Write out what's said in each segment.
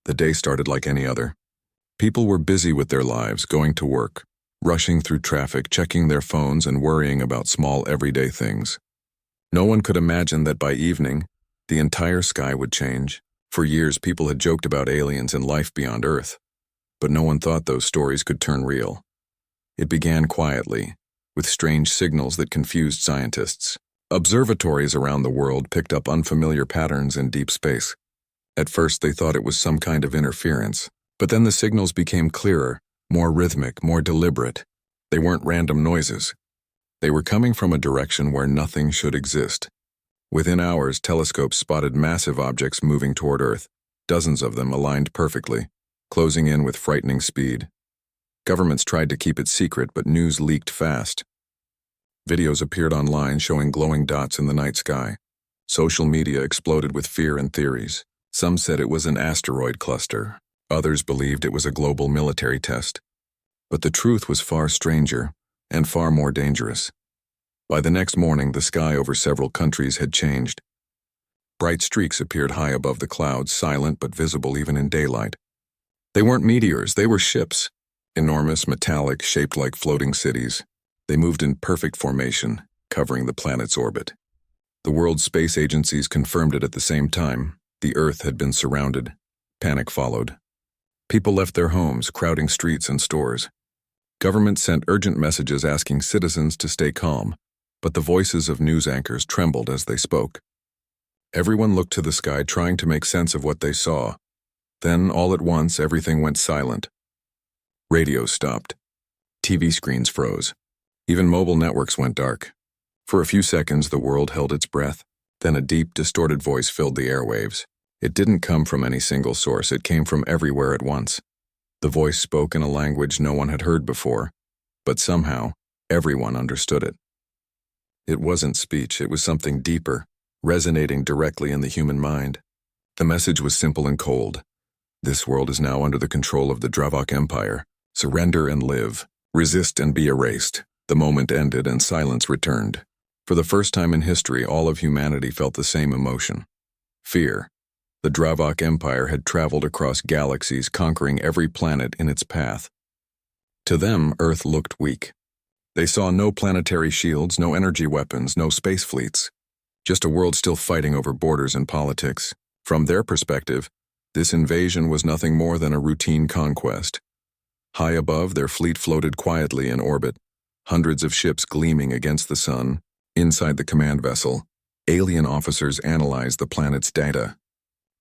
The day started like any other. People were busy with their lives, going to work, rushing through traffic, checking their phones, and worrying about small everyday things. No one could imagine that by evening, the entire sky would change. For years, people had joked about aliens and life beyond Earth, but no one thought those stories could turn real. It began quietly, with strange signals that confused scientists. Observatories around the world picked up unfamiliar patterns in deep space. At first, they thought it was some kind of interference, but then the signals became clearer, more rhythmic, more deliberate. They weren't random noises. They were coming from a direction where nothing should exist. Within hours, telescopes spotted massive objects moving toward Earth, dozens of them aligned perfectly, closing in with frightening speed. Governments tried to keep it secret, but news leaked fast. Videos appeared online showing glowing dots in the night sky. Social media exploded with fear and theories. Some said it was an asteroid cluster. Others believed it was a global military test. But the truth was far stranger and far more dangerous. By the next morning, the sky over several countries had changed. Bright streaks appeared high above the clouds, silent but visible even in daylight. They weren't meteors, they were ships. Enormous, metallic, shaped like floating cities. They moved in perfect formation, covering the planet's orbit. The world's space agencies confirmed it at the same time. The Earth had been surrounded. Panic followed. People left their homes, crowding streets and stores. Governments sent urgent messages asking citizens to stay calm, but the voices of news anchors trembled as they spoke. Everyone looked to the sky, trying to make sense of what they saw. Then, all at once, everything went silent. Radios stopped. TV screens froze. Even mobile networks went dark. For a few seconds, the world held its breath. Then a deep, distorted voice filled the airwaves. It didn't come from any single source, it came from everywhere at once. The voice spoke in a language no one had heard before, but somehow, everyone understood it. It wasn't speech, it was something deeper, resonating directly in the human mind. The message was simple and cold. This world is now under the control of the Dravok Empire. Surrender and live. Resist and be erased. The moment ended and silence returned. For the first time in history, all of humanity felt the same emotion. Fear. The Dravok Empire had traveled across galaxies, conquering every planet in its path. To them, Earth looked weak. They saw no planetary shields, no energy weapons, no space fleets. Just a world still fighting over borders and politics. From their perspective, this invasion was nothing more than a routine conquest. High above, their fleet floated quietly in orbit, hundreds of ships gleaming against the sun. Inside the command vessel, alien officers analyzed the planet's data.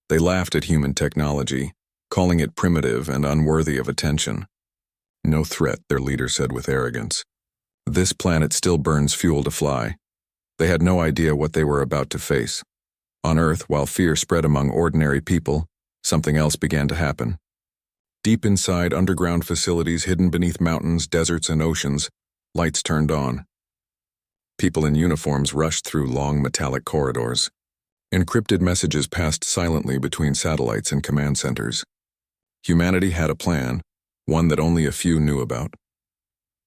They laughed at human technology, calling it primitive and unworthy of attention. No threat, their leader said with arrogance. This planet still burns fuel to fly. They had no idea what they were about to face. On Earth, while fear spread among ordinary people, something else began to happen. Deep inside underground facilities hidden beneath mountains, deserts, and oceans, lights turned on. People in uniforms rushed through long metallic corridors. Encrypted messages passed silently between satellites and command centers. Humanity had a plan, one that only a few knew about.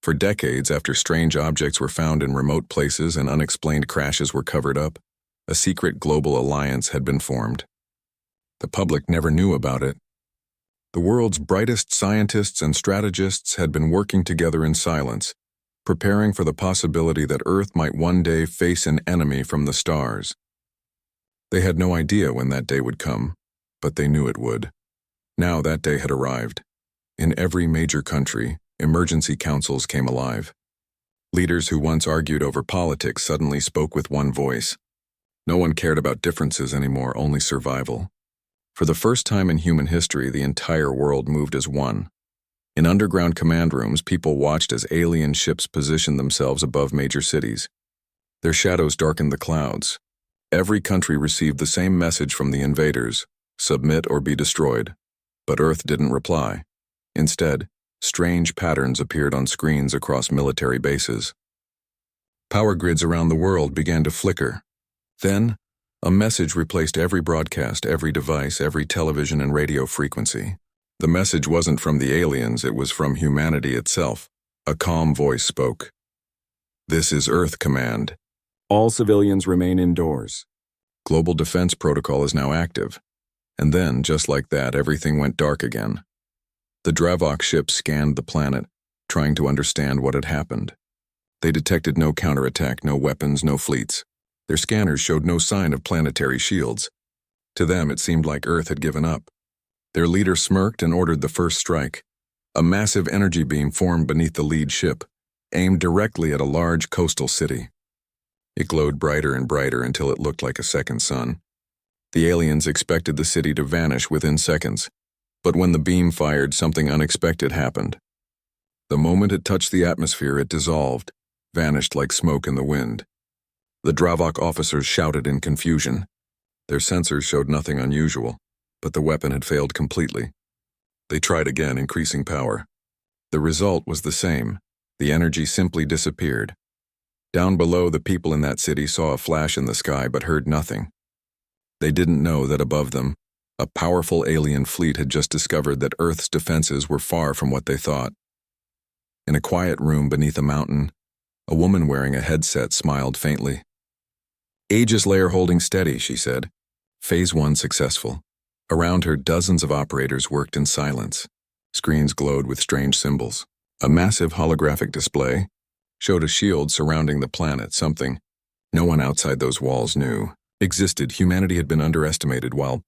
For decades, after strange objects were found in remote places and unexplained crashes were covered up, a secret global alliance had been formed. The public never knew about it. The world's brightest scientists and strategists had been working together in silence, preparing for the possibility that Earth might one day face an enemy from the stars. They had no idea when that day would come, but they knew it would. Now that day had arrived. In every major country, emergency councils came alive. Leaders who once argued over politics suddenly spoke with one voice. No one cared about differences anymore, only survival. For the first time in human history, the entire world moved as one. In underground command rooms, people watched as alien ships positioned themselves above major cities. Their shadows darkened the clouds. Every country received the same message from the invaders: submit or be destroyed. But Earth didn't reply. Instead, strange patterns appeared on screens across military bases. Power grids around the world began to flicker. Then, a message replaced every broadcast, every device, every television and radio frequency. The message wasn't from the aliens, it was from humanity itself. A calm voice spoke. This is Earth Command. All civilians remain indoors. Global defense protocol is now active. And then, just like that, everything went dark again. The Dravok ship scanned the planet, trying to understand what had happened. They detected no counterattack, no weapons, no fleets. Their scanners showed no sign of planetary shields. To them, it seemed like Earth had given up. Their leader smirked and ordered the first strike. A massive energy beam formed beneath the lead ship, aimed directly at a large coastal city. It glowed brighter and brighter until it looked like a second sun. The aliens expected the city to vanish within seconds, but when the beam fired, something unexpected happened. The moment it touched the atmosphere, it dissolved, vanished like smoke in the wind. The Dravok officers shouted in confusion. Their sensors showed nothing unusual, but the weapon had failed completely. They tried again, increasing power. The result was the same. The energy simply disappeared. Down below, the people in that city saw a flash in the sky but heard nothing. They didn't know that above them, a powerful alien fleet had just discovered that Earth's defenses were far from what they thought. In a quiet room beneath a mountain, a woman wearing a headset smiled faintly. "Aegis layer holding steady," she said. Phase 1 successful. Around her, dozens of operators worked in silence. Screens glowed with strange symbols. A massive holographic display showed a shield surrounding the planet, something no one outside those walls knew existed. Humanity had been underestimated while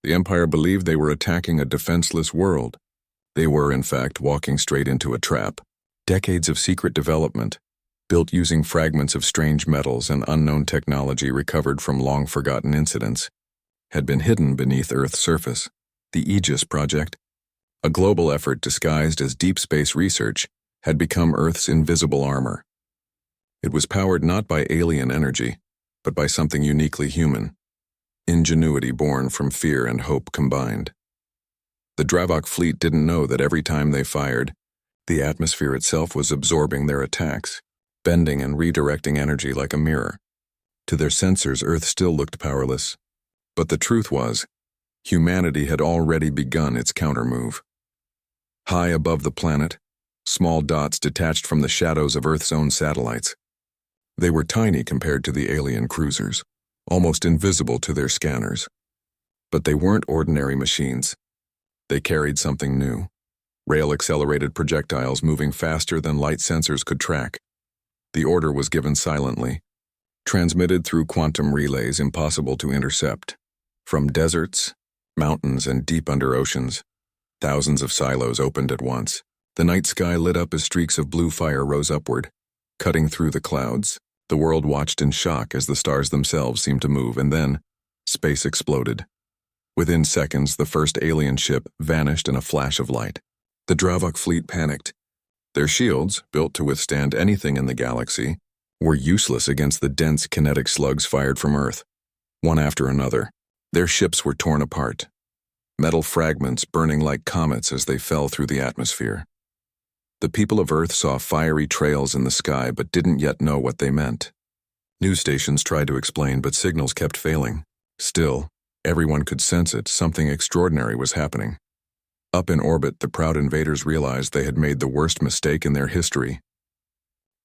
the Empire believed they were attacking a defenseless world. They were, in fact, walking straight into a trap. Decades of secret development, built using fragments of strange metals and unknown technology recovered from long-forgotten incidents, had been hidden beneath Earth's surface. The Aegis project, a global effort disguised as deep space research, had become Earth's invisible armor. It was powered not by alien energy, but by something uniquely human, ingenuity born from fear and hope combined. The Dravok fleet didn't know that every time they fired, the atmosphere itself was absorbing their attacks, bending and redirecting energy like a mirror. To their sensors, Earth still looked powerless. But the truth was, humanity had already begun its countermove. High above the planet, small dots detached from the shadows of Earth's own satellites. They were tiny compared to the alien cruisers, almost invisible to their scanners. But they weren't ordinary machines. They carried something new. Rail-accelerated projectiles moving faster than light sensors could track. The order was given silently, transmitted through quantum relays impossible to intercept. From deserts, mountains, and deep under oceans, thousands of silos opened at once. The night sky lit up as streaks of blue fire rose upward, cutting through the clouds. The world watched in shock as the stars themselves seemed to move, and then space exploded. Within seconds, the first alien ship vanished in a flash of light. The Dravok fleet panicked. Their shields, built to withstand anything in the galaxy, were useless against the dense kinetic slugs fired from Earth. One after another, their ships were torn apart, metal fragments burning like comets as they fell through the atmosphere. The people of Earth saw fiery trails in the sky but didn't yet know what they meant. News stations tried to explain, but signals kept failing. Still, everyone could sense it. Something extraordinary was happening. Up in orbit, the proud invaders realized they had made the worst mistake in their history.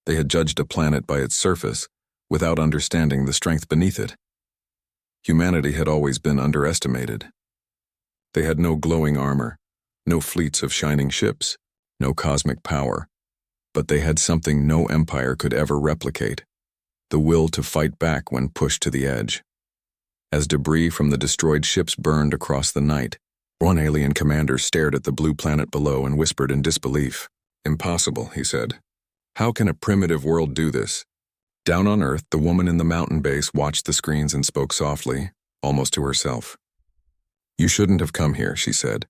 They had judged a planet by its surface, without understanding the strength beneath it. Humanity had always been underestimated. They had no glowing armor, no fleets of shining ships, no cosmic power, but they had something no empire could ever replicate: the will to fight back when pushed to the edge. As debris from the destroyed ships burned across the night, one alien commander stared at the blue planet below and whispered in disbelief. "Impossible," he said. "How can a primitive world do this?" Down on Earth, the woman in the mountain base watched the screens and spoke softly, almost to herself. "You shouldn't have come here," she said.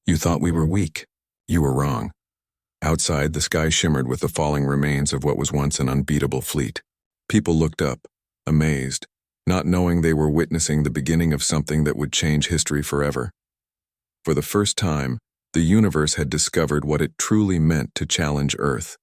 "You thought we were weak. You were wrong." Outside, the sky shimmered with the falling remains of what was once an unbeatable fleet. People looked up, amazed, not knowing they were witnessing the beginning of something that would change history forever. For the first time, the universe had discovered what it truly meant to challenge Earth.